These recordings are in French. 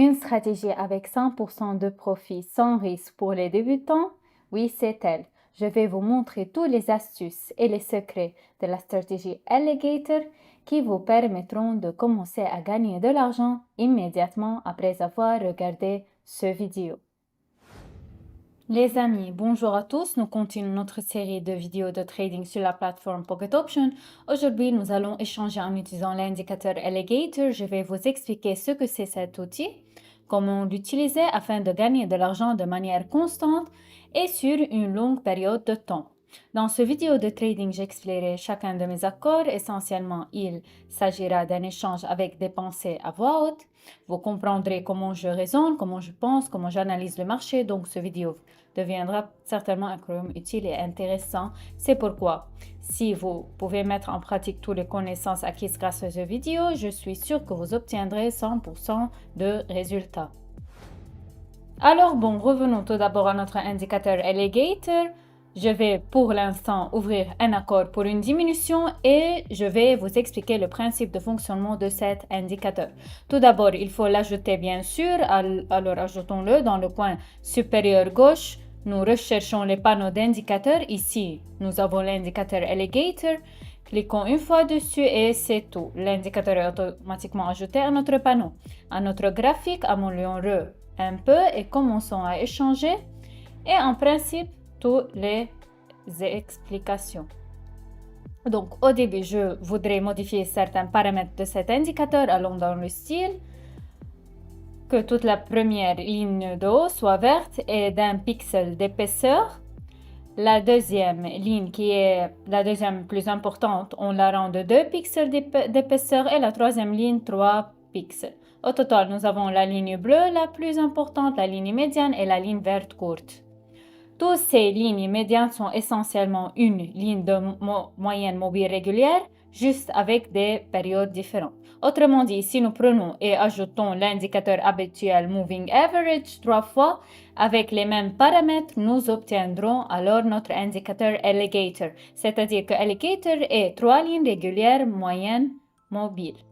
Une stratégie avec 100% de profit sans risque pour les débutants? Oui, c'est elle. Je vais vous montrer toutes les astuces et les secrets de la stratégie Alligator qui vous permettront de commencer à gagner de l'argent immédiatement après avoir regardé cette vidéo. Les amis, bonjour à tous. Nous continuons notre série de vidéos de trading sur la plateforme Pocket Option. Aujourd'hui, nous allons échanger en utilisant l'indicateur Alligator. Je vais vous expliquer ce que c'est cet outil, comment l'utiliser afin de gagner de l'argent de manière constante et sur une longue période de temps. Dans ce vidéo de trading, j'expliquerai chacun de mes accords. Essentiellement, il s'agira d'un échange avec des pensées à voix haute. Vous comprendrez comment je raisonne, comment je pense, comment j'analyse le marché. Donc, ce vidéo deviendra certainement un chrome utile et intéressant. C'est pourquoi, si vous pouvez mettre en pratique toutes les connaissances acquises grâce à cette vidéo, je suis sûre que vous obtiendrez 100% de résultats. Alors bon, revenons tout d'abord à notre indicateur Alligator. Je vais pour l'instant ouvrir un accord pour une diminution et je vais vous expliquer le principe de fonctionnement de cet indicateur. Tout d'abord, il faut l'ajouter bien sûr, alors ajoutons-le dans le coin supérieur gauche. Nous recherchons les panneaux d'indicateurs. Ici, nous avons l'indicateur Alligator. Cliquons une fois dessus et c'est tout. L'indicateur est automatiquement ajouté à notre panneau. À notre graphique, améliorons-le un peu et commençons à échanger. Et en principe, toutes les explications. Donc, au début, je voudrais modifier certains paramètres de cet indicateur. Allons dans le style. Que toute la première ligne de haut soit verte et d'un pixel d'épaisseur. La deuxième ligne, qui est la deuxième plus importante, on la rend de 2 pixels d'épaisseur et la troisième ligne 3 pixels. Au total, nous avons la ligne bleue la plus importante, la ligne médiane et la ligne verte courte. Toutes ces lignes médianes sont essentiellement une ligne de moyenne mobile régulière, juste avec des périodes différentes. Autrement dit, si nous prenons et ajoutons l'indicateur habituel Moving Average 3 fois, avec les mêmes paramètres, nous obtiendrons alors notre indicateur Alligator, c'est-à-dire que Alligator est 3 lignes régulières moyennes mobiles.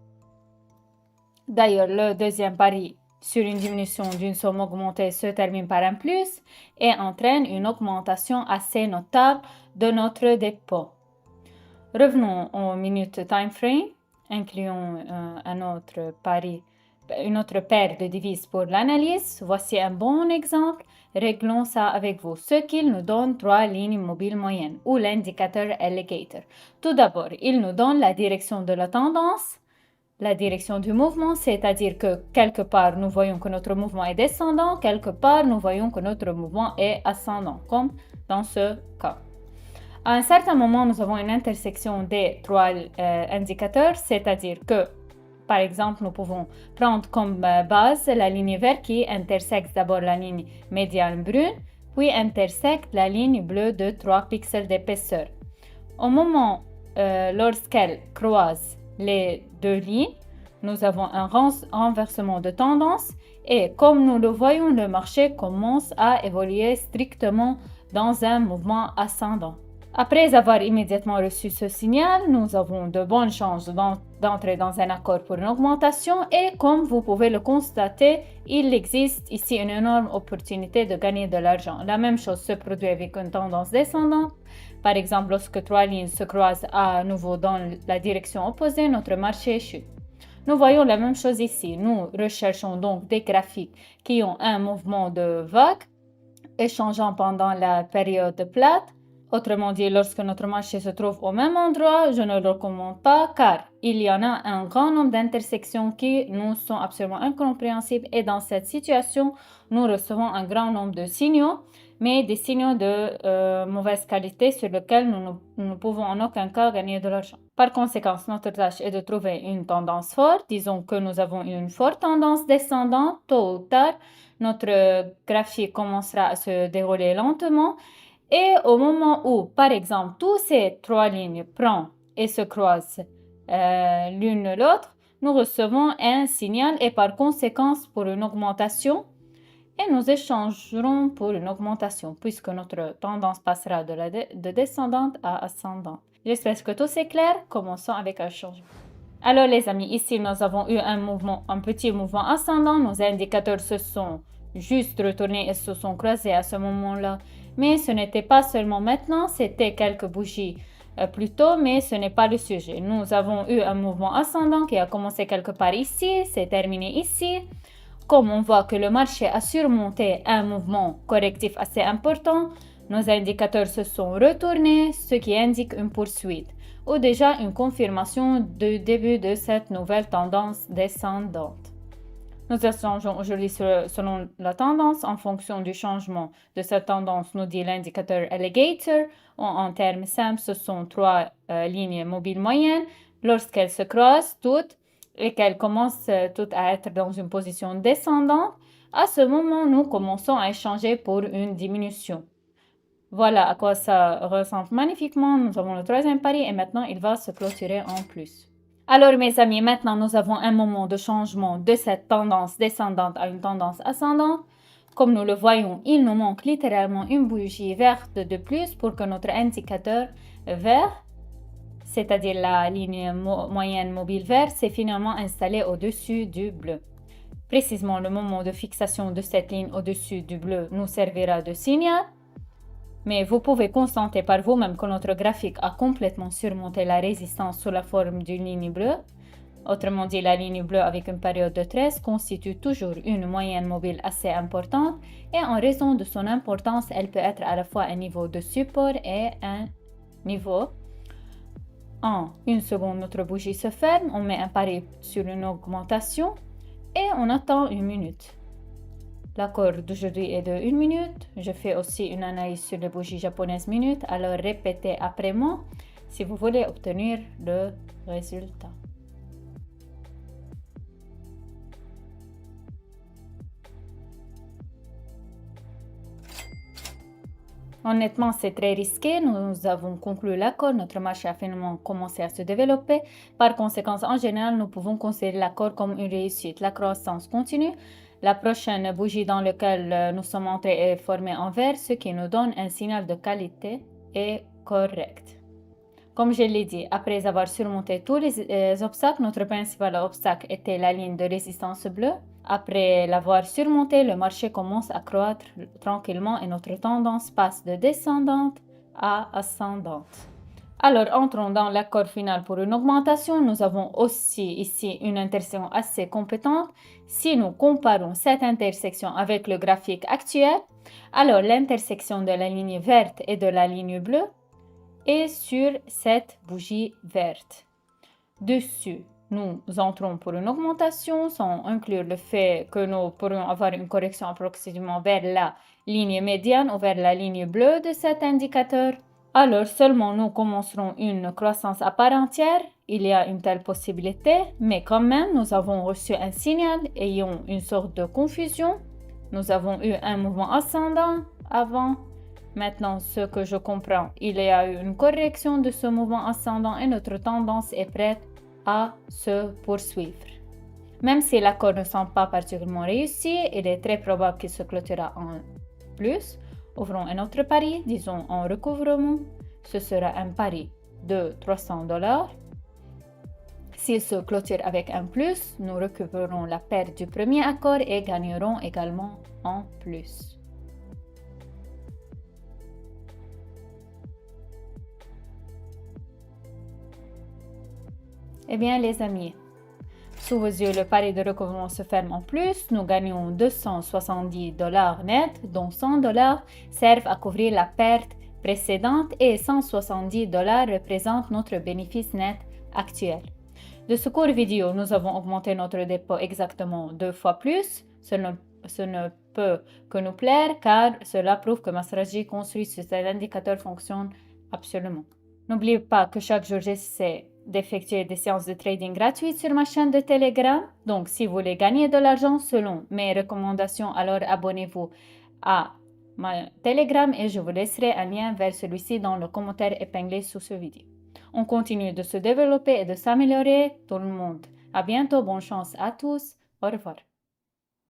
D'ailleurs, le deuxième pari sur une diminution d'une somme augmentée se termine par un plus et entraîne une augmentation assez notable de notre dépôt. Revenons aux minutes time frame, incluons un autre pari, une autre paire de devises pour l'analyse. Voici un bon exemple. Réglons ça avec vous. Ce qu'il nous donne 3 lignes mobiles moyennes ou l'indicateur Alligator. Tout d'abord, il nous donne la direction de la tendance. La direction du mouvement, c'est-à-dire que quelque part, nous voyons que notre mouvement est descendant, quelque part, nous voyons que notre mouvement est ascendant, comme dans ce cas. À un certain moment, nous avons une intersection des 3 indicateurs, c'est-à-dire que, par exemple, nous pouvons prendre comme base la ligne verte qui intersecte d'abord la ligne médiane brune, puis intersecte la ligne bleue de 3 pixels d'épaisseur. Au moment lorsqu'elle croise les deux lignes, nous avons un renversement de tendance et comme nous le voyons, le marché commence à évoluer strictement dans un mouvement ascendant. Après avoir immédiatement reçu ce signal, nous avons de bonnes chances d'entrer dans un accord pour une augmentation et comme vous pouvez le constater, il existe ici une énorme opportunité de gagner de l'argent. La même chose se produit avec une tendance descendante. Par exemple, lorsque 3 lignes se croisent à nouveau dans la direction opposée, notre marché chute. Nous voyons la même chose ici. Nous recherchons donc des graphiques qui ont un mouvement de vague, échangeant pendant la période plate. Autrement dit, lorsque notre marché se trouve au même endroit, je ne le recommande pas car il y en a un grand nombre d'intersections qui nous sont absolument incompréhensibles et dans cette situation, nous recevons un grand nombre de signaux, mais des signaux de mauvaise qualité sur lesquels nous ne pouvons en aucun cas gagner de l'argent. Par conséquent, notre tâche est de trouver une tendance forte. Disons que nous avons une forte tendance descendante, tôt ou tard, notre graphique commencera à se dérouler lentement. Et au moment où, par exemple, toutes ces 3 lignes prennent et se croisent l'une l'autre, nous recevons un signal et par conséquent pour une augmentation et nous échangerons pour une augmentation puisque notre tendance passera de descendante à ascendante. J'espère que tout c'est clair. Commençons avec un changement. Alors les amis, ici nous avons eu un petit mouvement ascendant. Nos indicateurs se sont juste retournés et se sont croisés à ce moment-là. Mais ce n'était pas seulement maintenant, c'était quelques bougies plus tôt, mais ce n'est pas le sujet. Nous avons eu un mouvement ascendant qui a commencé quelque part ici, c'est terminé ici. Comme on voit que le marché a surmonté un mouvement correctif assez important, nos indicateurs se sont retournés, ce qui indique une poursuite ou déjà une confirmation du début de cette nouvelle tendance descendante. Nous échangeons aujourd'hui selon la tendance. En fonction du changement de cette tendance, nous dit l'indicateur Alligator. En termes simples, ce sont trois lignes mobiles moyennes. Lorsqu'elles se croisent toutes et qu'elles commencent toutes à être dans une position descendante, à ce moment, nous commençons à échanger pour une diminution. Voilà à quoi ça ressemble magnifiquement. Nous avons le troisième pari et maintenant il va se clôturer en plus. Alors mes amis, maintenant nous avons un moment de changement de cette tendance descendante à une tendance ascendante. Comme nous le voyons, il nous manque littéralement une bougie verte de plus pour que notre indicateur vert, c'est-à-dire la ligne moyenne mobile verte, s'est finalement installé au-dessus du bleu. Précisément, le moment de fixation de cette ligne au-dessus du bleu nous servira de signal. Mais vous pouvez constater par vous-même que notre graphique a complètement surmonté la résistance sous la forme d'une ligne bleue. Autrement dit, la ligne bleue avec une période de 13 constitue toujours une moyenne mobile assez importante et en raison de son importance, elle peut être à la fois un niveau de support et un niveau. En une seconde, notre bougie se ferme, on met un pari sur une augmentation et on attend une minute. L'accord d'aujourd'hui est de 1 minute. Je fais aussi une analyse sur les bougies japonaises minutes. Alors répétez après moi si vous voulez obtenir le résultat. Honnêtement, c'est très risqué. Nous avons conclu l'accord. Notre marché a finalement commencé à se développer. Par conséquent, en général, nous pouvons considérer l'accord comme une réussite. La croissance continue. La prochaine bougie dans laquelle nous sommes entrés est formée en vert, ce qui nous donne un signal de qualité et correct. Comme je l'ai dit, après avoir surmonté tous les obstacles, notre principal obstacle était la ligne de résistance bleue. Après l'avoir surmonté, le marché commence à croître tranquillement et notre tendance passe de descendante à ascendante. Alors, entrons dans l'accord final pour une augmentation. Nous avons aussi ici une intersection assez compétente. Si nous comparons cette intersection avec le graphique actuel, alors l'intersection de la ligne verte et de la ligne bleue est sur cette bougie verte. Dessus, nous entrons pour une augmentation sans inclure le fait que nous pourrions avoir une correction approximativement vers la ligne médiane ou vers la ligne bleue de cet indicateur. Alors seulement nous commencerons une croissance à part entière. Il y a une telle possibilité, mais quand même nous avons reçu un signal ayant une sorte de confusion. Nous avons eu un mouvement ascendant avant. Maintenant, ce que je comprends, il y a eu une correction de ce mouvement ascendant et notre tendance est prête à se poursuivre. Même si l'accord ne semble pas particulièrement réussi, il est très probable qu'il se clôturera en plus. Ouvrons un autre pari, disons en recouvrement. Ce sera un pari de $300. S'il se clôture avec un plus, nous récupérerons la perte du premier accord et gagnerons également en plus. Eh bien les amis, sous vos yeux, le pari de recouvrement se ferme en plus. Nous gagnons $270 net, dont $100 servent à couvrir la perte précédente et $170 représentent notre bénéfice net actuel. De ce court vidéo, nous avons augmenté notre dépôt exactement 2 fois plus. Ce ne peut que nous plaire car cela prouve que ma stratégie construite sur cet indicateur fonctionne absolument. N'oubliez pas que chaque jour, j'essaie d'effectuer des séances de trading gratuites sur ma chaîne de Telegram. Donc, si vous voulez gagner de l'argent selon mes recommandations, alors abonnez-vous à ma Telegram et je vous laisserai un lien vers celui-ci dans le commentaire épinglé sous ce vidéo. On continue de se développer et de s'améliorer, tout le monde. À bientôt, bonne chance à tous. Au revoir.